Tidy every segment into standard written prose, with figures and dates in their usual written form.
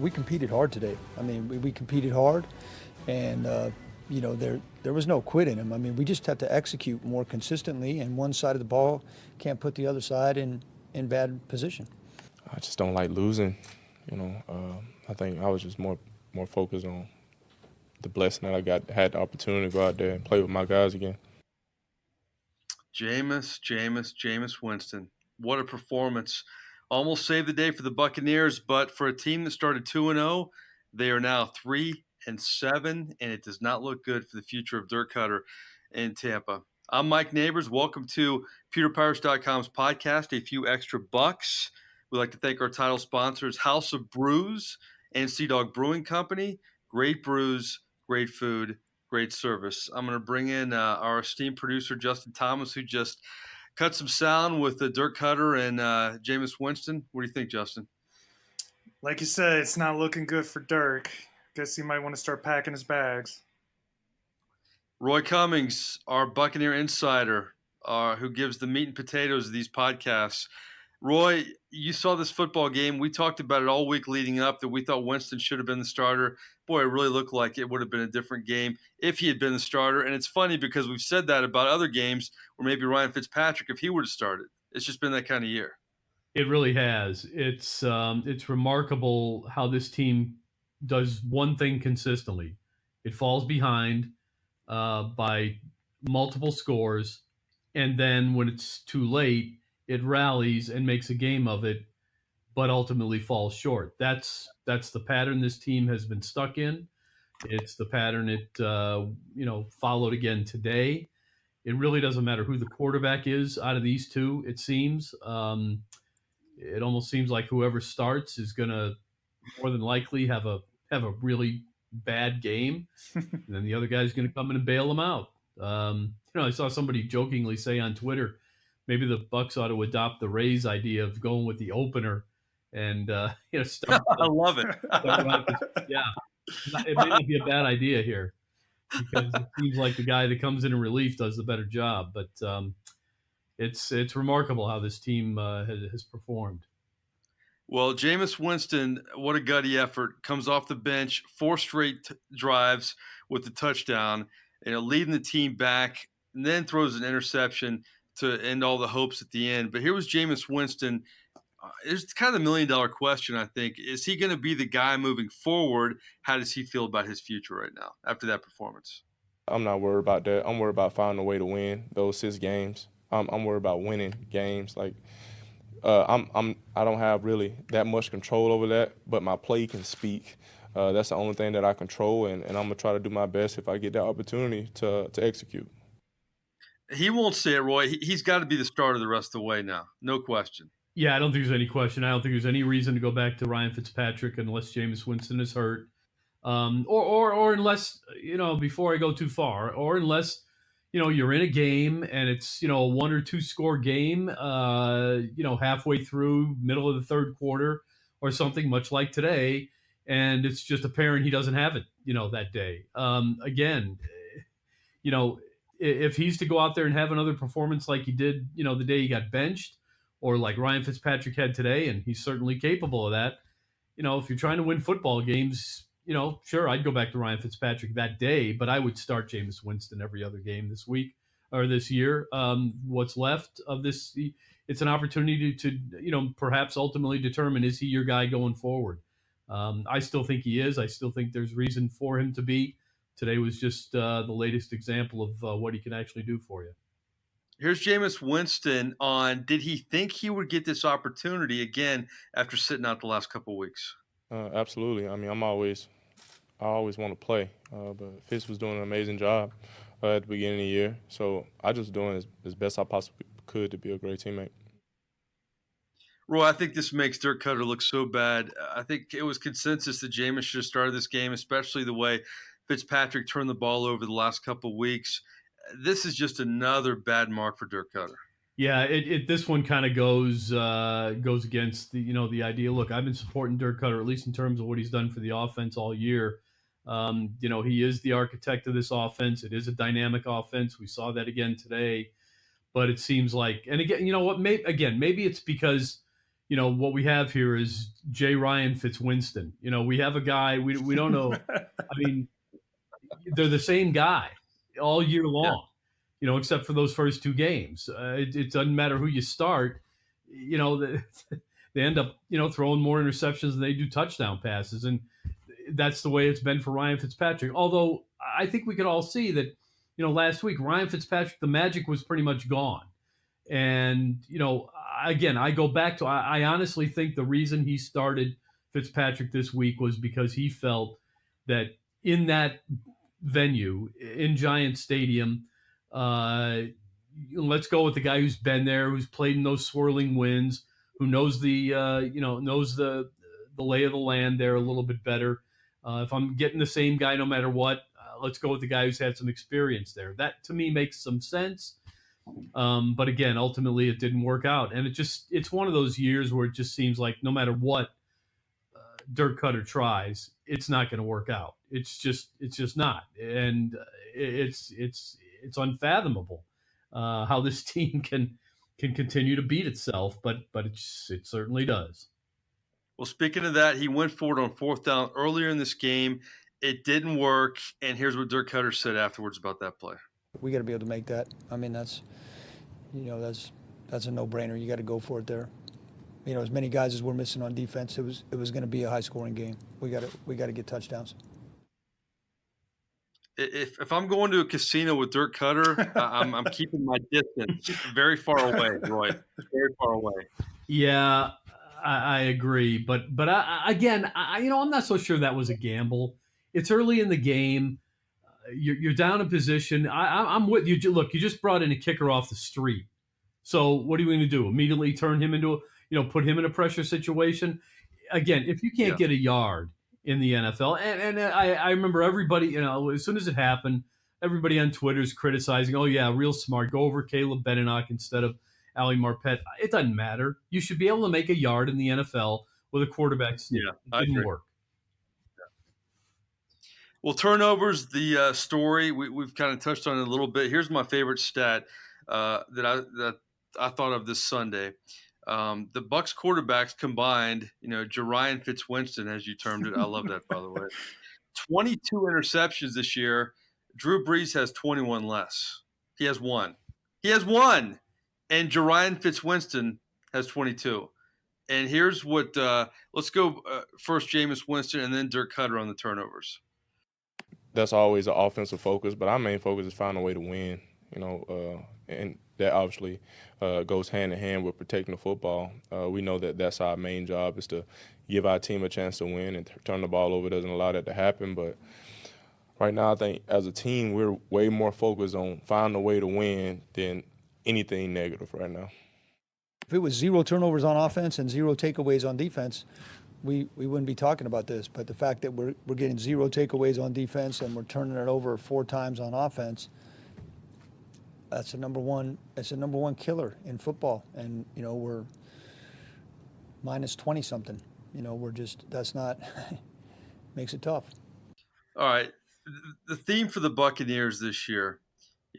we competed hard today. I mean, we competed hard, and there was no quit in them. I mean, we just had to execute more consistently, and one side of the ball can't put the other side in bad position. I just don't like losing. I think I was just more focused on the blessing that I had the opportunity to go out there and play with my guys again. Jameis Winston. What a performance. Almost saved the day for the Buccaneers, but for a team that started 2-0, they are now 3-7, and it does not look good for the future of Dirk Cutter in Tampa. I'm Mike Nabors. Welcome to PewterPirates.com's podcast, A Few Extra Bucs. We'd like to thank our title sponsors, House of Brews and Sea Dog Brewing Company. Great brews, great food, great service. I'm going to bring in our esteemed producer, Justin Thomas, who just cut some sound with Dirk Cutter and Jameis Winston. What do you think, Justin? Like you said, it's not looking good for Dirk. Guess he might want to start packing his bags. Roy Cummings, our Buccaneer insider, who gives the meat and potatoes of these podcasts. Roy, you saw this football game. We talked about it all week leading up that we thought Winston should have been the starter. Boy, it really looked like it would have been a different game if he had been the starter. And it's funny because we've said that about other games where maybe Ryan Fitzpatrick, if he would have started. It's just been that kind of year. It really has. It's remarkable how this team does one thing consistently. It falls behind by multiple scores, and then when it's too late, it rallies and makes a game of it, but ultimately falls short. That's the pattern this team has been stuck in. It's the pattern it followed again today. It really doesn't matter who the quarterback is out of these two. It seems it almost seems like whoever starts is going to more than likely have a really bad game, and then the other guy's going to come in and bail them out. I saw somebody jokingly say on Twitter, maybe the Bucs ought to adopt the Rays idea of going with the opener and start. I love it. Yeah, it may not be a bad idea here because it seems like the guy that comes in relief does the better job. But it's remarkable how this team has performed. Well, Jameis Winston, what a gutty effort. Comes off the bench, 4 straight drives with the touchdown, leading the team back, and then throws an interception to end all the hopes at the end. But here was Jameis Winston. It's kind of the $1 million question, I think. Is he going to be the guy moving forward? How does he feel about his future right now after that performance? I'm not worried about that. I'm worried about finding a way to win those 6 games. I'm worried about winning games. I don't have really that much control over that, but my play can speak. That's the only thing that I control, and I'm going to try to do my best if I get that opportunity to execute. He won't say it, Roy. He's got to be the starter the rest of the way now. No question. Yeah, I don't think there's any question. I don't think there's any reason to go back to Ryan Fitzpatrick unless Jameis Winston is hurt. Or unless, before I go too far, or unless, you're in a game and it's, a 1 or 2 score game, halfway through, middle of the third quarter or something, much like today, and it's just apparent he doesn't have it, that day. Again, if he's to go out there and have another performance like he did, the day he got benched, or like Ryan Fitzpatrick had today, and he's certainly capable of that, if you're trying to win football games, sure, I'd go back to Ryan Fitzpatrick that day, but I would start Jameis Winston every other game this week or this year. What's left of this, it's an opportunity to perhaps ultimately determine, is he your guy going forward? I still think he is. I still think there's reason for him to be. Today was just the latest example of what he can actually do for you. Here's Jameis Winston on, did he think he would get this opportunity again after sitting out the last couple of weeks? Absolutely. I mean, I always want to play, but Fitz was doing an amazing job at the beginning of the year. So I just doing as best I possibly could to be a great teammate. Roy, I think this makes Dirk Cutter look so bad. I think it was consensus that Jameis should have started this game, especially the way Fitzpatrick turned the ball over the last couple of weeks. This is just another bad mark for Dirk Cutter. Yeah, this one kind of goes against the idea. Look, I've been supporting Dirk Cutter, at least in terms of what he's done for the offense all year. He is the architect of this offense. It is a dynamic offense. We saw that again today. But it seems like, and again, maybe it's because, what we have here is J. Ryan Fitzwinston. We have a guy, we don't know. I mean, they're the same guy all year long, except for those first two games. It doesn't matter who you start. They end up, throwing more interceptions than they do touchdown passes. And that's the way it's been for Ryan Fitzpatrick. Although I think we could all see that, last week, Ryan Fitzpatrick, the magic was pretty much gone. And, again, I go back to, I honestly think the reason he started Fitzpatrick this week was because he felt that in that venue, in Giant Stadium, let's go with the guy who's been there, who's played in those swirling winds, who knows knows the lay of the land there a little bit better. If I'm getting the same guy no matter what, let's go with the guy who's had some experience there. That to me makes some sense. But again, ultimately it didn't work out. And it's one of those years where it just seems like no matter what Dirk Cutter tries, it's not going to work out. It's just not. And it's unfathomable how this team can continue to beat itself, but it certainly does. Well, speaking of that, he went for it on fourth down earlier in this game. It didn't work, and here's what Dirk Cutter said afterwards about that play. We got to be able to make that. I mean, that's a no-brainer. You got to go for it there. As many guys as we're missing on defense, it was going to be a high-scoring game. We got to get touchdowns. If I'm going to a casino with Dirk Cutter, I'm keeping my distance very far away, Roy. Very far away. Yeah, I agree, but again, I'm not so sure that was a gamble. It's early in the game. You're down in position. I'm with you. Look, you just brought in a kicker off the street. So what are you going to do? Immediately turn him into put him in a pressure situation? Again, if you can't get a yard in the NFL, and I remember everybody, as soon as it happened, everybody on Twitter is criticizing, oh yeah, real smart, go over Caleb Benenoch instead of Ali Marpet. It doesn't matter. You should be able to make a yard in the NFL with a quarterback sneak. It didn't work. Well, turnovers, the story, we've kind of touched on it a little bit. Here's my favorite stat that I thought of this Sunday. The Bucs quarterbacks combined, Jarian Fitzwinston, as you termed it. I love that, by the way. 22 interceptions this year. Drew Brees has 21 less. He has one. And Jarian Fitzwinston has 22. And here's what let's go first Jameis Winston and then Dirk Cutter on the turnovers. That's always an offensive focus, but our main focus is finding a way to win, and that obviously goes hand in hand with protecting the football. We know that that's our main job, is to give our team a chance to win, and turn the ball over doesn't allow that to happen. But right now, I think as a team, we're way more focused on finding a way to win than anything negative right now. If it was 0 turnovers on offense and 0 takeaways on defense, we wouldn't be talking about this. But the fact that we're getting 0 takeaways on defense and we're turning it over 4 times on offense, that's a number one killer in football. And we're minus 20 something. That's not makes it tough. All right, the theme for the Buccaneers this year.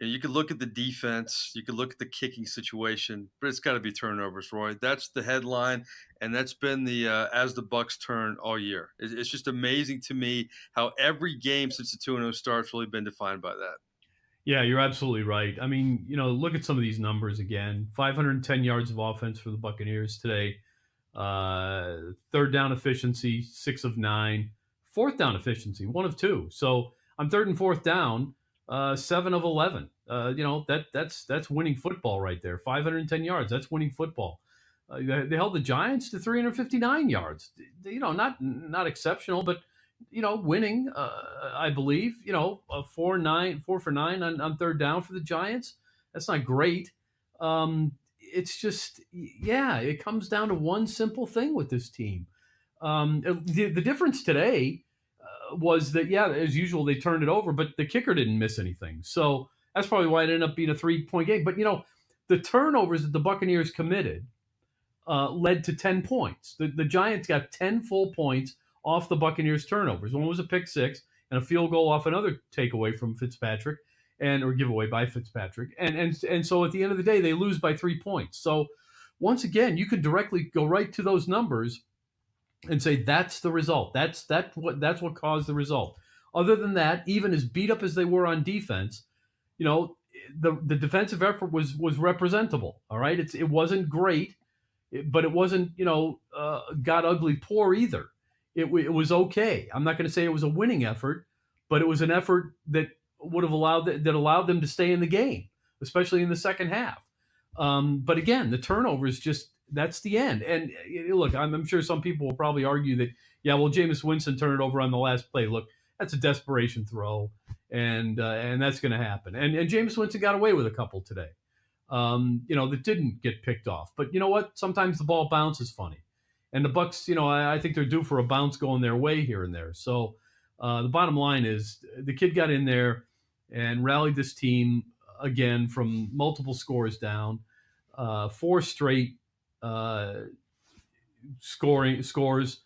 You could look at the defense, you could look at the kicking situation, but it's got to be turnovers, Roy. That's the headline, and that's been the as the Bucs turn all year. It's just amazing to me how every game since the 2-0 start's really been defined by that. Yeah, you're absolutely right. I mean, look at some of these numbers again. 510 yards of offense for the Buccaneers today. Third down efficiency, 6 of 9. Fourth down efficiency, 1 of 2. So on third and fourth down, 7 of 11. That's winning football right there. 510 yards. That's winning football. They held the Giants to 359 yards. Not exceptional, but winning. I believe 4 for 9 on third down for the Giants. That's not great. It's just it comes down to one simple thing with this team. The difference today was that, as usual, they turned it over, but the kicker didn't miss anything. So that's probably why it ended up being a 3-point game. But, the turnovers that the Buccaneers committed led to 10 points. The Giants got 10 full points off the Buccaneers' turnovers. One was a pick six and a field goal off another takeaway from Fitzpatrick or giveaway by Fitzpatrick. And so at the end of the day, they lose by 3 points. So once again, you could directly go right to those numbers and say that's the result. That's what caused the result. Other than that, even as beat up as they were on defense, the defensive effort was representable. All right, it wasn't great, but it wasn't god ugly poor either. It was okay. I'm not going to say it was a winning effort, but it was an effort that would have allowed them to stay in the game, especially in the second half. But again, the turnovers that's the end. And look, I'm sure some people will probably argue that, yeah, well, Jameis Winston turned it over on the last play. Look, that's a desperation throw, and that's going to happen. And Jameis Winston got away with a couple today, that didn't get picked off. But you know what? Sometimes the ball bounces funny, and the Bucs, I think they're due for a bounce going their way here and there. So the bottom line is the kid got in there and rallied this team again from multiple scores down, 4 straight scores.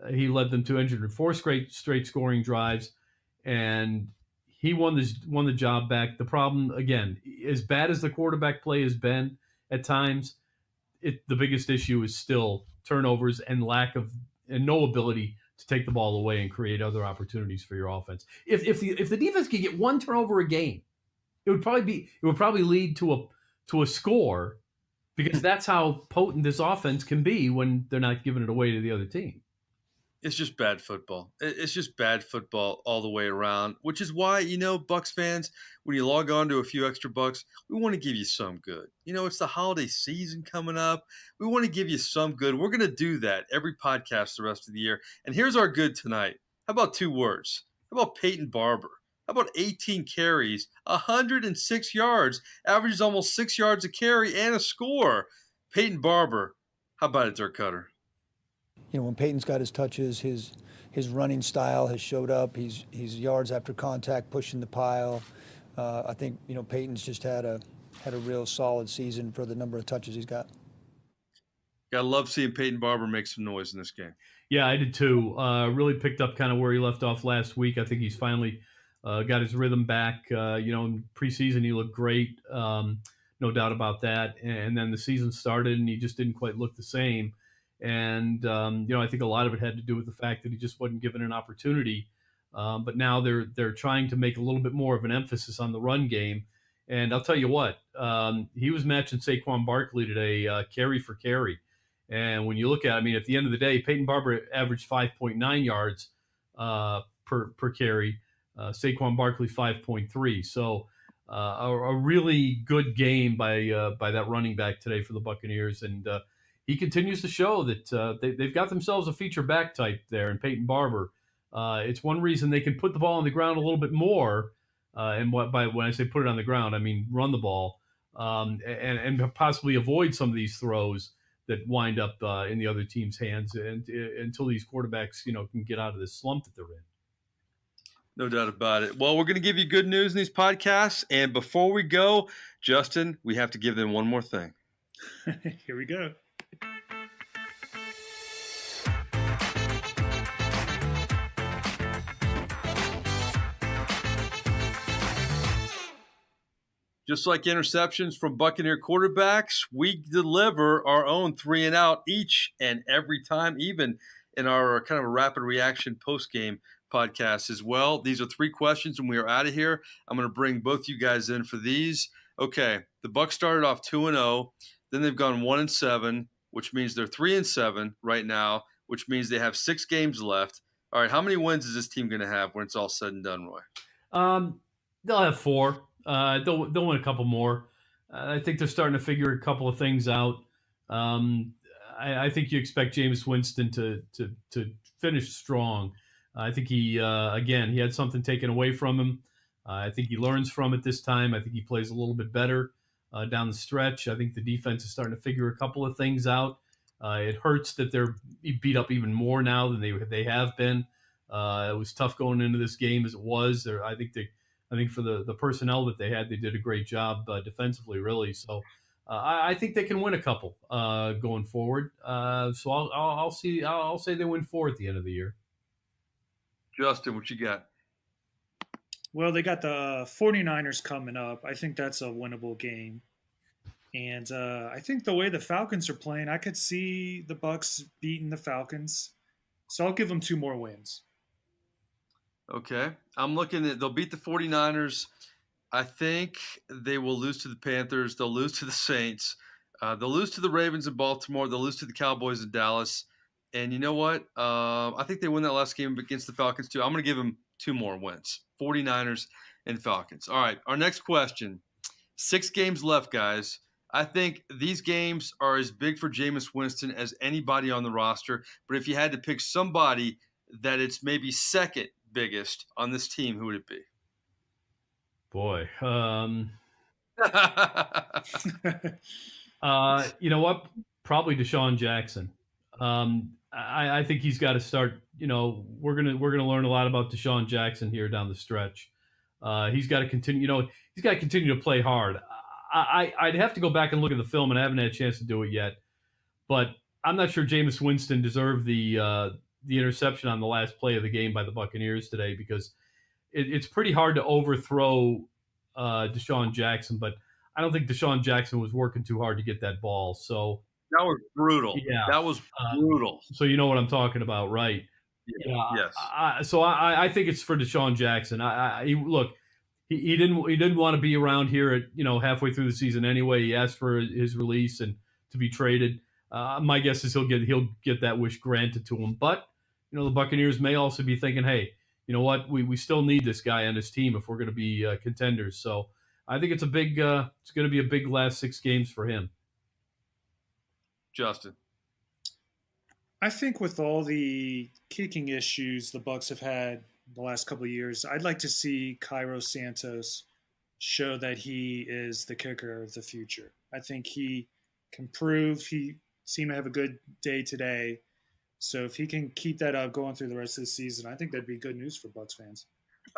He led them to 4 straight scoring drives, and he won the job back. The problem, again, as bad as the quarterback play has been at times, the biggest issue is still turnovers and no ability to take the ball away and create other opportunities for your offense. If the defense could get 1 turnover a game, it would probably lead to a score, because that's how potent this offense can be when they're not giving it away to the other team. It's just bad football. It's just bad football all the way around, which is why, Bucs fans, when you log on to a Few Extra Bucs, we want to give you some good. It's the holiday season coming up. We want to give you some good. We're going to do that every podcast the rest of the year. And here's our good tonight. How about 2 words? How about Peyton Barber? How about 18 carries, 106 yards, averages almost 6 yards a carry and a score? Peyton Barber. How about it, Dirk Cutter? When Peyton's got his touches, his running style has showed up. He's yards after contact, pushing the pile. I think Peyton's just had a real solid season for the number of touches he's got. Gotta love seeing Peyton Barber make some noise in this game. Yeah, I did too. Really picked up kind of where he left off last week. I think he's finally got his rhythm back. In preseason he looked great, no doubt about that. And then the season started and he just didn't quite look the same. And, I think a lot of it had to do with the fact that he just wasn't given an opportunity. But now they're trying to make a little bit more of an emphasis on the run game. And I'll tell you what, he was matching Saquon Barkley today, carry for carry. And when you look at at the end of the day, Peyton Barber averaged 5.9 yards per carry, Saquon Barkley 5.3. So a really good game by that running back today for the Buccaneers. And he continues to show that they've got themselves a feature back type there in Peyton Barber. It's one reason they can put the ball on the ground a little bit more. And when I say put it on the ground, I mean run the ball and possibly avoid some of these throws that wind up in the other team's hands until these quarterbacks, can get out of this slump that they're in. No doubt about it. Well, we're going to give you good news in these podcasts. And before we go, Justin, we have to give them one more thing. Here we go. Just like interceptions from Buccaneer quarterbacks, we deliver our own 3 and out each and every time, even in our kind of a rapid reaction post-game podcast as well. These are 3 questions and we are out of here. I'm going to bring both you guys in for these. Okay, the Bucs started off 2-0, then they've gone 1-7, which means they're 3-7 right now, which means they have 6 games left. All right, how many wins is this team going to have when it's all said and done, Roy? They'll have 4. They'll win a couple more. I think they're starting to figure a couple of things out. I think you expect Jameis Winston to finish strong. I think he had something taken away from him. I think he learns from it this time. I think he plays a little bit better down the stretch. I think the defense is starting to figure a couple of things out. It hurts that they're beat up even more now than they have been. It was tough going into this game as it was. I think for the personnel that they had, they did a great job defensively, really. So I think they can win a couple going forward. So I'll say they win 4 at the end of the year. Justin, what you got? Well, they got the 49ers coming up. I think that's a winnable game. And I think the way the Falcons are playing, I could see the Bucs beating the Falcons. So I'll give them 2 more wins. Okay. I'm looking at they'll beat the 49ers. I think they will lose to the Panthers. They'll lose to the Saints. They'll lose to the Ravens in Baltimore. They'll lose to the Cowboys in Dallas. And you know what? I think they win that last game against the Falcons too. I'm going to give them 2 more wins. 49ers and Falcons. All right. Our next question. 6 games left, guys. I think these games are as big for Jameis Winston as anybody on the roster. But if you had to pick somebody that it's maybe second biggest on this team, who would it be? Boy, you know what? Probably Deshaun Jackson. I think he's got to start. You know, we're gonna learn a lot about Deshaun Jackson here down the stretch. He's got to continue. You know, he's got to continue to play hard. I'd have to go back and look at the film, and I haven't had a chance to do it yet. But I'm not sure Jameis Winston deserved the interception on the last play of the game by the Buccaneers today, because it's pretty hard to overthrow Deshaun Jackson, but I don't think Deshaun Jackson was working too hard to get that ball. So That was brutal. Yeah. That was brutal. so you know what I'm talking about, right? Yeah. Yes. I think it's for Deshaun Jackson. He didn't want to be around here at halfway through the season anyway. He asked for his release and to be traded. My guess is he'll get that wish granted to him. But the Buccaneers may also be thinking, hey, you know what? We still need this guy on his team if we're going to be contenders. So I think it's going to be a big last 6 games for him. Justin. I think with all the kicking issues the Bucs have had the last couple of years, I'd like to see Cairo Santos show that he is the kicker of the future. I think he can prove he seemed to have a good day today. So if he can keep that up going through the rest of the season, I think that'd be good news for Bucs fans.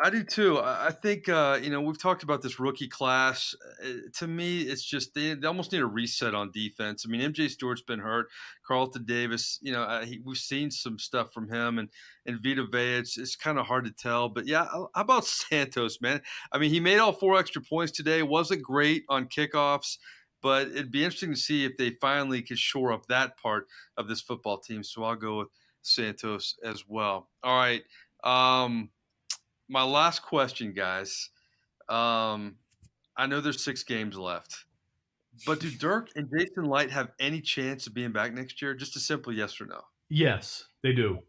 I do too. I think we've talked about this rookie class. To me, it's just they almost need a reset on defense. I mean, MJ Stewart's been hurt. Carlton Davis, we've seen some stuff from him, and Vita Vea. It's kind of hard to tell. But yeah, how about Santos, man? I mean, he made all 4 extra points today. Wasn't great on kickoffs, but it'd be interesting to see if they finally could shore up that part of this football team. So I'll go with Santos as well. All right. My last question, guys. I know there's 6 games left, but do Dirk and Jason Light have any chance of being back next year? Just a simple yes or no. Yes, they do.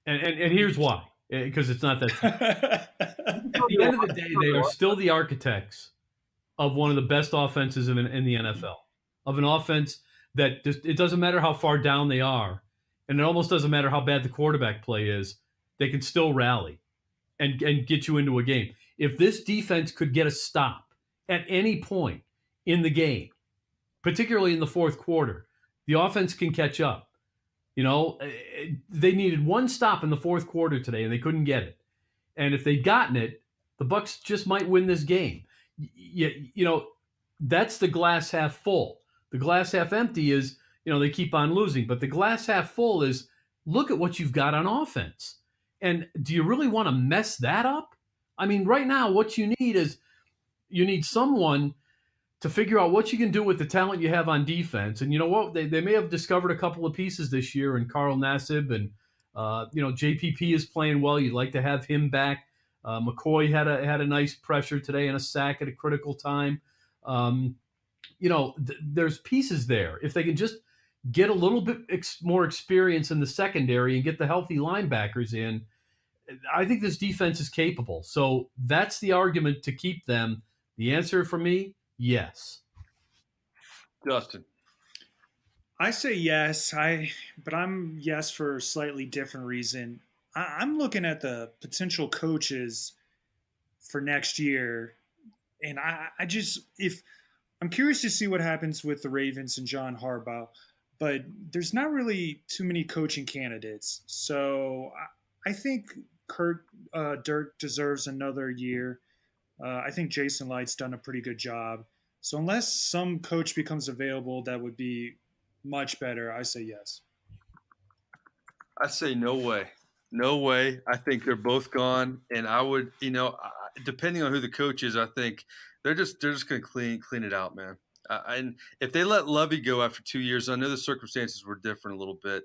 And here's why. Because it's not that. At the end of the day, they are still the architects of one of the best offenses in the NFL. Of an offense that it doesn't matter how far down they are, and it almost doesn't matter how bad the quarterback play is. They can still rally and get you into a game. If this defense could get a stop at any point in the game, particularly in the fourth quarter, the offense can catch up. They needed 1 stop in the fourth quarter today, and they couldn't get it. And if they'd gotten it, the Bucs just might win this game. That's the glass half full. The glass half empty is, they keep on losing. But the glass half full is, look at what you've got on offense. And do you really want to mess that up? I mean, right now, what you need is you need someone to figure out what you can do with the talent you have on defense. And you know what? They may have discovered a couple of pieces this year in Carl Nassib, and JPP is playing well. You'd like to have him back. McCoy had a nice pressure today and a sack at a critical time. There's pieces there. If they can just get a little bit more experience in the secondary and get the healthy linebackers in, I think this defense is capable. So that's the argument to keep them. The answer for me, yes. Justin. I say yes, but I'm yes for a slightly different reason. I'm looking at the potential coaches for next year, and I'm curious to see what happens with the Ravens and John Harbaugh. But there's not really too many coaching candidates. So I think Dirk deserves another year. I think Jason Light's done a pretty good job. So unless some coach becomes available that would be much better, I say yes. I say no way. No way. I think they're both gone. And I would, depending on who the coach is, I think they're just going to clean it out, man. And if they let Lovey go after 2 years, I know the circumstances were different a little bit,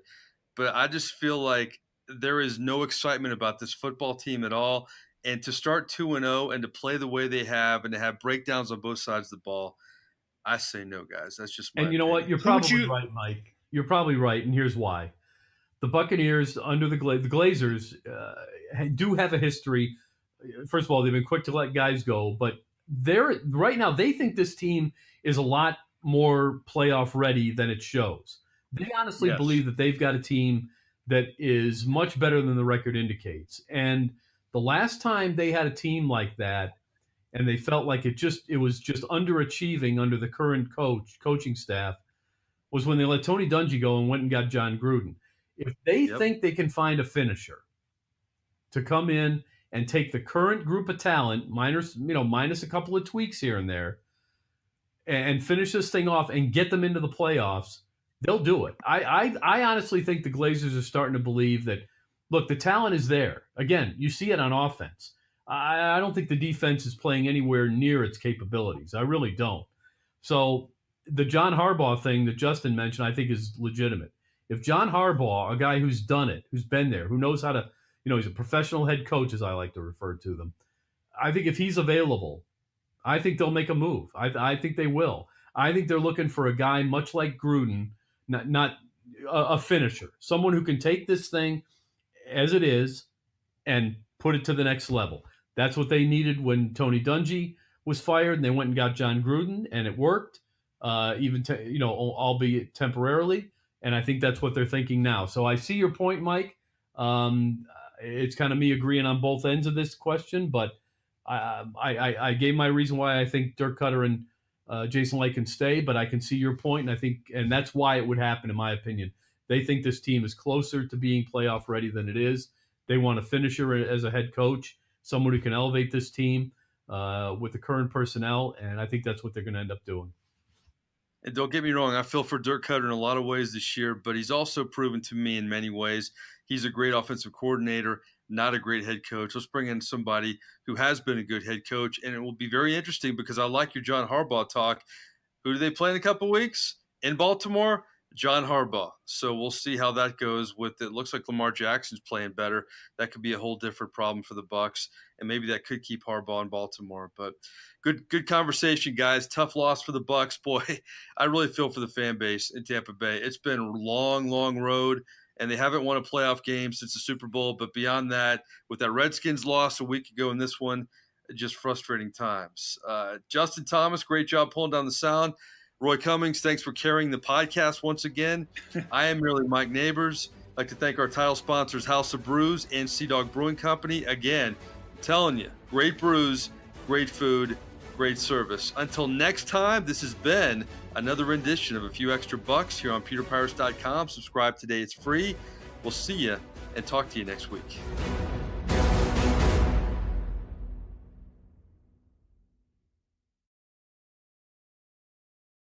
but I just feel like there is no excitement about this football team at all. And to start 2-0 and to play the way they have and to have breakdowns on both sides of the ball, I say no, guys. That's just my And you know what? opinion. You're probably right, Mike. You're probably right, and here's why. The Buccaneers, under the Glazers, do have a history. First of all, they've been quick to let guys go, but right now they think this team is a lot more playoff ready than it shows. They honestly Yes. believe that they've got a team that is much better than the record indicates. And the last time they had a team like that, and they felt like it was just underachieving under the current coaching staff, was when they let Tony Dungy go and went and got John Gruden. If they think they can find a finisher to come in and take the current group of talent, minus a couple of tweaks here and there, and finish this thing off and get them into the playoffs, they'll do it. I honestly think the Glazers are starting to believe that, look, the talent is there. Again, you see it on offense. I don't think the defense is playing anywhere near its capabilities. I really don't. So the John Harbaugh thing that Justin mentioned, I think, is legitimate. If John Harbaugh, a guy who's done it, who's been there, who knows how to, he's a professional head coach, as I like to refer to them. I think if he's available, I think they'll make a move. I think they will. I think they're looking for a guy much like Gruden, not a finisher, someone who can take this thing as it is and put it to the next level. That's what they needed when Tony Dungy was fired, and they went and got John Gruden, and it worked, albeit temporarily. And I think that's what they're thinking now. So I see your point, Mike. It's kind of me agreeing on both ends of this question, but I gave my reason why I think Dirk Cutter and Jason Licht can stay, but I can see your point, and that's why it would happen, in my opinion. They think this team is closer to being playoff ready than it is. They want a finisher as a head coach, someone who can elevate this team with the current personnel, and I think that's what they're going to end up doing. And don't get me wrong, I feel for Dirk Cutter in a lot of ways this year, but he's also proven to me in many ways he's a great offensive coordinator, not a great head coach. Let's bring in somebody who has been a good head coach, and it will be very interesting because I like your John Harbaugh talk. Who do they play in a couple weeks? In Baltimore? John Harbaugh. So we'll see how that goes with it. Looks like Lamar Jackson's playing better. That could be a whole different problem for the Bucs, and maybe that could keep Harbaugh in Baltimore. But good conversation, guys. Tough loss for the Bucs. Boy, I really feel for the fan base in Tampa Bay. It's been a long, long road, and they haven't won a playoff game since the Super Bowl. But beyond that, with that Redskins loss a week ago and this one, just frustrating times. Justin Thomas, great job pulling down the sound. Roy Cummings, thanks for carrying the podcast once again. I am merely Mike Nabors. I'd like to thank our title sponsors, House of Brews and Sea Dog Brewing Company. Again, I'm telling you, great brews, great food, great service. Until next time, this has been another rendition of A Few Extra Bucs here on pewterpirates.com. Subscribe today. It's free. We'll see you and talk to you next week.